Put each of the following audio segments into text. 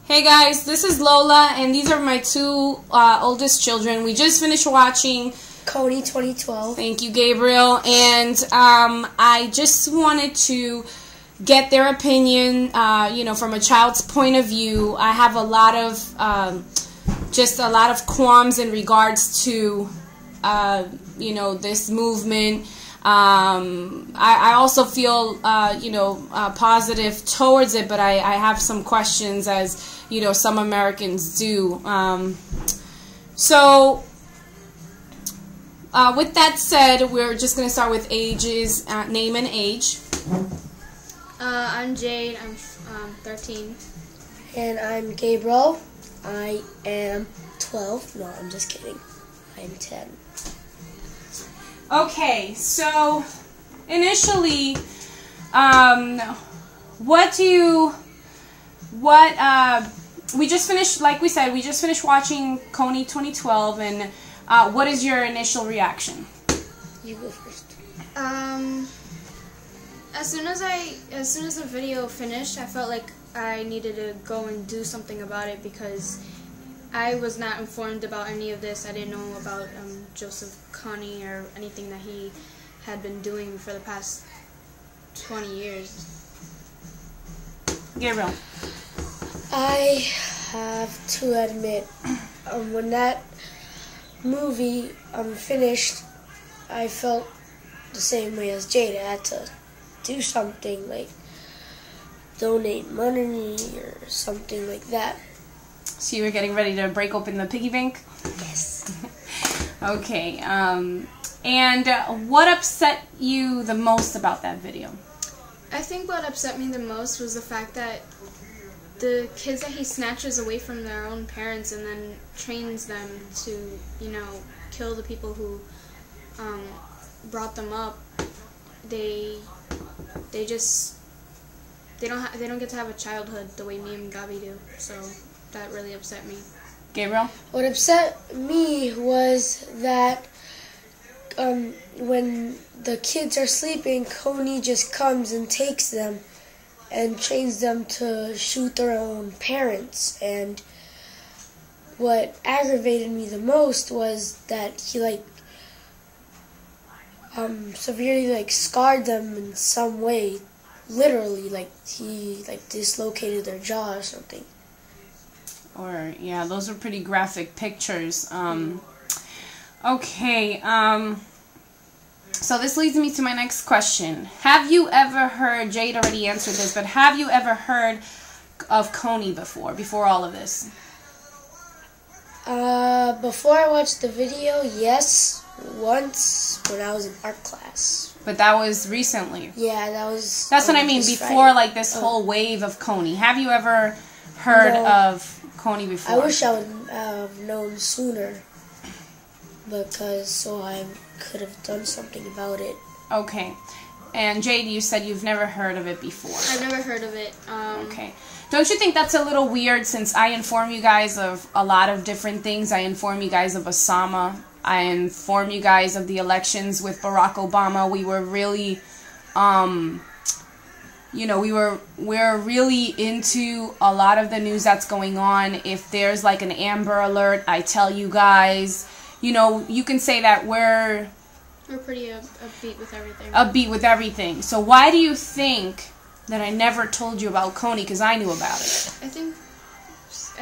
Hey guys, this is Lola, and these are my two oldest children. We just finished watching Kony 2012. Thank you, Gabriel. And I just wanted to get their opinion, from a child's point of view. I have a lot of qualms in regards to, this movement. I also feel, positive towards it, but I have some questions, as, some Americans do. With that said, we're just going to start with ages, name and age. I'm Jade, I'm 13. And I'm Gabriel. I am 12. No, I'm just kidding. I'm 10. Okay, so initially, we just finished, like we said, we just finished watching Kony 2012, and what is your initial reaction? You go first. As soon as the video finished, I felt like I needed to go and do something about it because I was not informed about any of this. I didn't know about Joseph Kony or anything that he had been doing for the past 20 years. Gabriel. I have to admit, when that movie finished, I felt the same way as Jade. I had to do something, like donate money or something like that. So you were getting ready to break open the piggy bank? Yes. Okay. And what upset you the most about that video? I think what upset me the most was the fact that the kids that he snatches away from their own parents and then trains them to, kill the people who brought them up. They don't get to have a childhood the way me and Gabi do. So that really upset me. Gabriel? What upset me was that when the kids are sleeping, Kony just comes and takes them and trains them to shoot their own parents. And what aggravated me the most was that he severely scarred them in some way, literally, he dislocated their jaw or something. Or yeah, those are pretty graphic pictures. Okay. So this leads me to my next question. Have you ever heard, Jade already answered this, but have you ever heard of Kony before all of this? Before I watched the video, yes, once when I was in art class. But that was recently. Yeah, that was... That's what I mean, before this whole wave of Kony. Have you ever heard of Kony before? I wish I would have known sooner, so I could have done something about it. Okay. And Jade, you said you've never heard of it before. I've never heard of it. Okay. Don't you think that's a little weird, since I inform you guys of a lot of different things? I inform you guys of Osama. I inform you guys of the elections with Barack Obama. We were really, we're really into a lot of the news that's going on. If there's an Amber Alert, I tell you guys. You can say that we're pretty upbeat with everything. Upbeat with everything. So why do you think that I never told you about Kony? Because I knew about it. I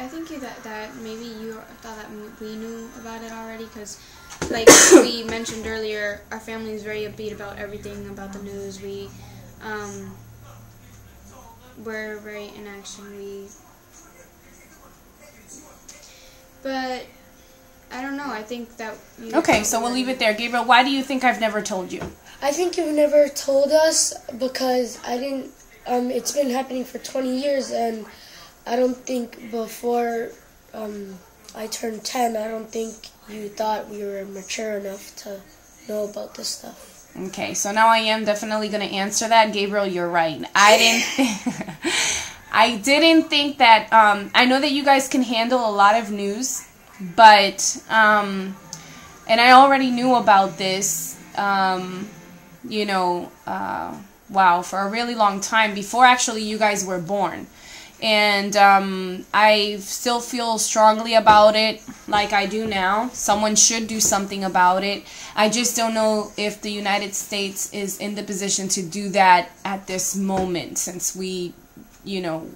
think that maybe you thought that we knew about it already, because like we mentioned earlier, our family is very upbeat about everything, about the news. We're very in action. But I don't know. I think that... Okay, so we'll leave it there. Gabriel, why do you think I've never told you? I think you've never told us because I didn't... it's been happening for 20 years, and I don't think before I turned 10, I don't think you thought we were mature enough to know about this stuff. Okay, so now I am definitely going to answer that. Gabriel, you're right. I didn't think that... I know that you guys can handle a lot of news, but, and I already knew about this, wow, for a really long time, before actually you guys were born. And I still feel strongly about it like I do now. Someone should do something about it. I just don't know if the United States is in the position to do that at this moment, since we, you know,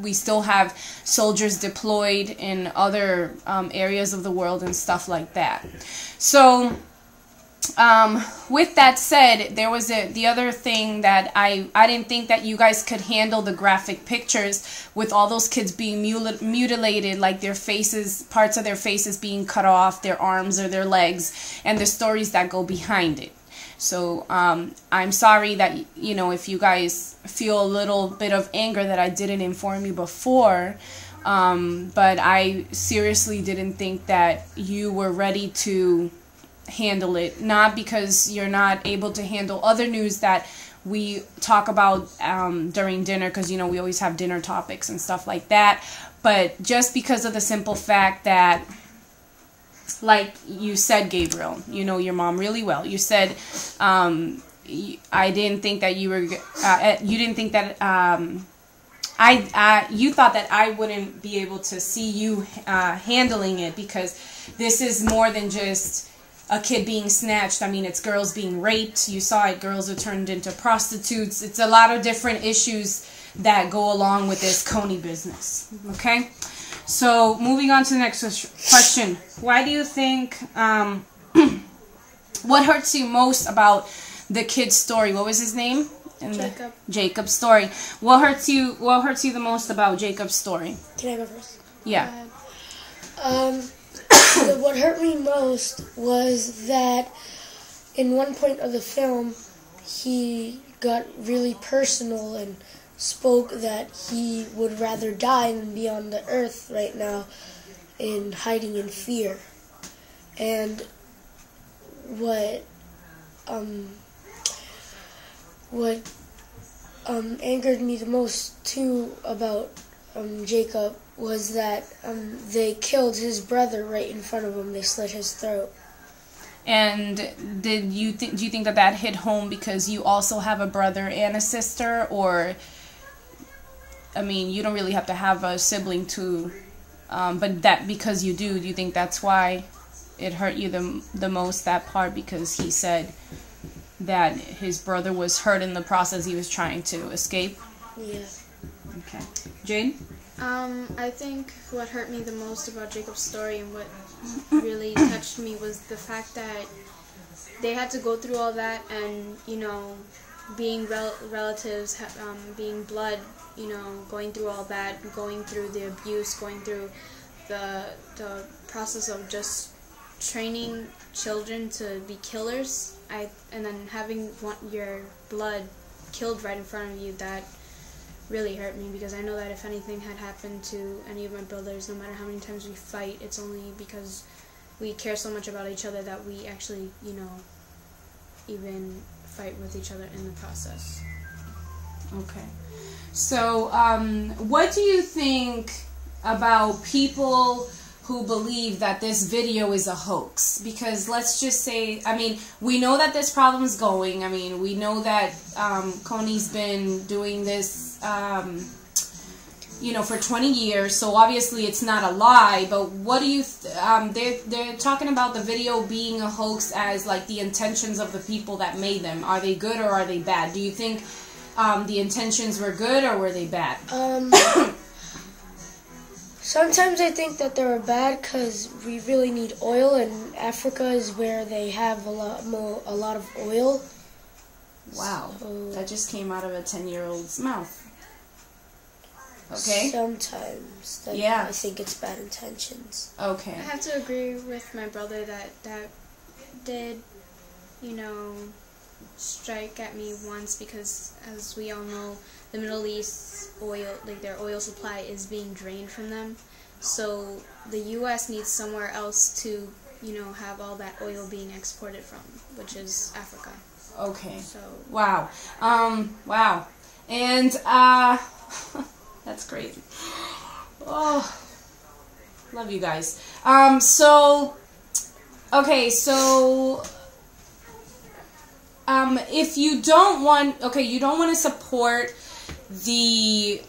we still have soldiers deployed in other areas of the world and stuff like that. So with that said, there was the other thing that I didn't think that you guys could handle the graphic pictures with all those kids being mutilated, like their faces, parts of their faces being cut off, their arms or their legs, and the stories that go behind it. So I'm sorry that, you know, if you guys feel a little bit of anger that I didn't inform you before, but I seriously didn't think that you were ready to handle it. Not because you're not able to handle other news that we talk about during dinner, because, you know, we always have dinner topics and stuff like that, but just because of the simple fact that, like you said, Gabriel, you know your mom really well. You said, I didn't think that you were, you didn't think that, you thought that I wouldn't be able to see you handling it, because this is more than just a kid being snatched. I mean, it's girls being raped. You saw it. Girls are turned into prostitutes. It's a lot of different issues that go along with this Kony business. Okay? So, moving on to the next question. Why do you think, what hurts you most about the kid's story? What was his name? Jacob. Jacob's story. What hurts you the most about Jacob's story? Can I go first? Yeah. What hurt me most was that in one point of the film, he got really personal and spoke that he would rather die than be on the earth right now in hiding in fear. And what angered me the most too about Jacob was that they killed his brother right in front of him. They slit his throat. And do you think that that hit home because you also have a brother and a sister? Or, I mean, you don't really have to have a sibling to, but that because you do you think that's why it hurt you the most, that part, because he said that his brother was hurt in the process he was trying to escape? Yeah. Okay. Jade? I think what hurt me the most about Jacob's story and what really touched me was the fact that they had to go through all that, and, you know, being relatives, being blood, you know, going through all that, going through the abuse, going through the process of just training children to be killers, and then having your blood killed right in front of you. That really hurt me, because I know that if anything had happened to any of my brothers, no matter how many times we fight, it's only because we care so much about each other that we actually, you know, even fight with each other in the process. Okay. So, what do you think about people who believe that this video is a hoax? Because let's just say, I mean, we know that this problem's going. I mean, we know that Kony's been doing this, you know, for 20 years, so obviously it's not a lie. But what do you, they're talking about the video being a hoax as like the intentions of the people that made them. Are they good or are they bad? Do you think the intentions were good or were they bad? Sometimes I think that they were bad because we really need oil, and Africa is where they have a lot of oil. Wow, that just came out of a 10-year-old's mouth. Okay. Sometimes, yeah, I think it's bad intentions. Okay. I have to agree with my brother that did, you know, strike at me once, because as we all know, the Middle East oil, like their oil supply is being drained from them. So the U.S. needs somewhere else to, you know, have all that oil being exported from, which is Africa. Okay. So wow. Wow. And that's crazy. Oh, love you guys. So okay, so if you don't want, okay, you don't want to support the